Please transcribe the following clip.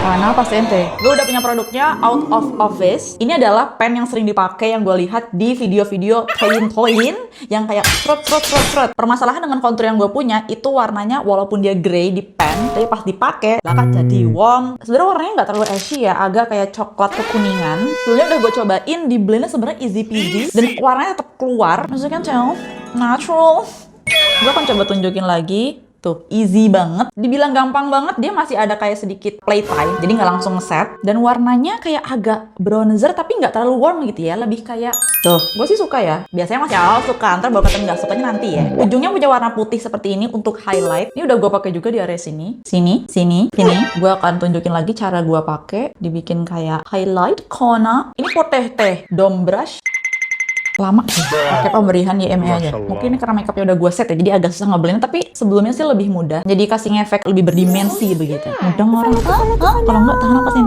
Karena paciente, gue udah punya produknya out of office. Ini adalah pen yang sering dipakai yang gue lihat di video-video toyin yang kayak srot. Permasalahan dengan kontur yang gue punya itu warnanya walaupun dia grey di pen, tapi pas dipakai lah kan jadi warm. Sebenarnya warnanya nggak terlalu ashy ya, agak kayak coklat kekuningan. Sebelumnya udah gue cobain di blendnya sebenarnya easy peasy dan warnanya tetap keluar. Maksudnya kan natural. Gue akan coba tunjukin lagi. Tuh, easy banget. Dibilang gampang banget, dia masih ada kayak sedikit playtime, jadi nggak langsung set. Dan warnanya kayak agak bronzer, tapi nggak terlalu warm gitu ya. Lebih kayak, tuh, gue sih suka ya. Biasanya masih awal suka, ntar baru ketemu nggak sukanya nanti ya. Ujungnya punya warna putih seperti ini untuk highlight. Ini udah gue pakai juga di area sini. Sini. Gue akan tunjukin lagi cara gue pakai. Dibikin kayak highlight, corner. Ini poteh teh, dome brush. Lama sih pakai pemberian YME aja. Mungkin ini karena makeupnya udah gue set ya, jadi agak susah ngeblend. Tapi sebelumnya sih lebih mudah. Jadi kasih efek lebih berdimensi begitu. Mudah orang. Kalau nggak tahan apa sih